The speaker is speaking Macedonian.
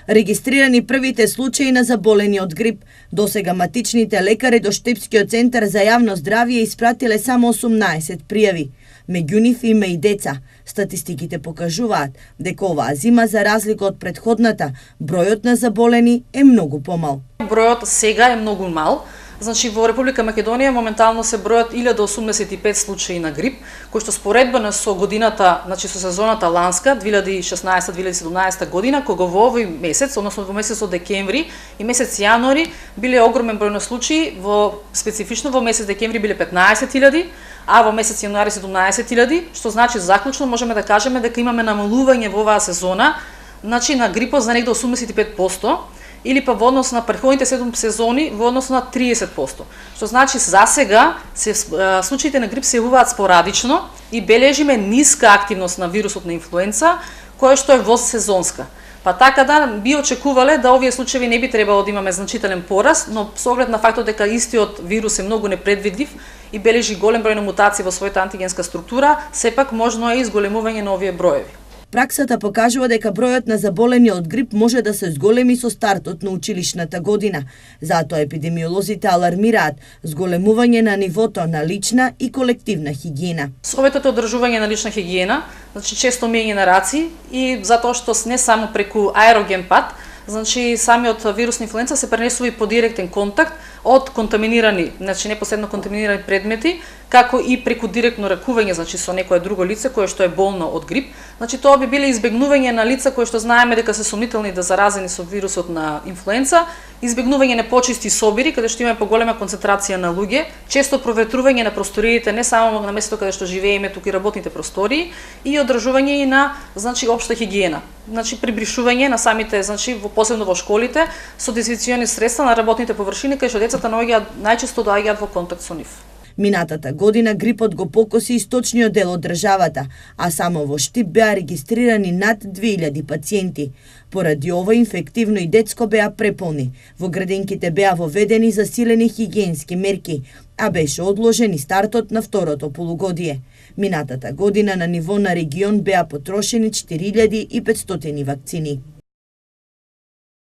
Регистрирани првите случаи на заболени од грип. Досега матичните лекари до Штипскиот центар за јавно здравје испратиле само 18 пријави. Меѓу нив има и деца. Статистиките покажуваат дека оваа зима, за разлика од претходната, бројот на заболени е многу помал. Бројот сега е многу мал. Значи, во Република Македонија моментално се бројат 1085 случаи на грип, кои што споредбено со годината, значи со сезоната ланска, 2016-2017 година, кога во овој месец, односно во месецот декември и месец јануари, биле огромен број на случаи, специфично во месец декември биле 15.000, а во месец јануари 17.000, што значи заклучно можеме да кажеме дека имаме намалување во оваа сезона, значи на грипот за негде 85%, или па во однос на претходните 7 сезони во однос на 30%. Што значи засега случаите на грип се јавуваат спорадично и бележиме ниска активност на вирусот на инфлуенца, која што е восезонска. Па така да би очекувале да овие случаи не би требало да имаме значителен пораст, но со оглед на фактот дека истиот вирус е многу непредвидлив и бележи голем број на мутации во својата антигенска структура, сепак можно е изголемување на овие броеви. Праксата покажува дека бројот на заболени од грип може да се зголеми со стартот на училишната година. Затоа епидемиолозите алармираат зголемување на нивото на лична и колективна хигиена. Советот е одржување на лична хигиена, значи често миење на раци и затоа што не само преку аероген пат, значи самиот вирус на инфлуенца се пренесува и по директен контакт од контаминирани, значи непосредно контаминирани предмети, како и преку директно ракување, значи со некое друго лице кое што е болно од грип. Значи тоа би биле избегнување на лица кои што знаеме дека се сомнителни да заразени со вирусот на инфлуенца, избегнување на почисти собири каде што има поголема концентрација на луѓе, често проветрување на просториите не само на местото каде што живееме, туку и работните простории и одржување и на значи општа хигиена. Значи прибришување на самите, значи посебно во школите со дезинфекциони средства на работните површини каде што децата најчесто доаѓаат во контакт со нив. Минатата година грипот го покоси источниот дел од државата, а само во Штип беа регистрирани над 2000 пациенти. Поради ова инфективно и детско беа преполни. Во градинките беа воведени засилени хигиенски мерки, а беше одложен и стартот на второто полугодие. Минатата година на ниво на регион беа потрошени 4500 вакцини.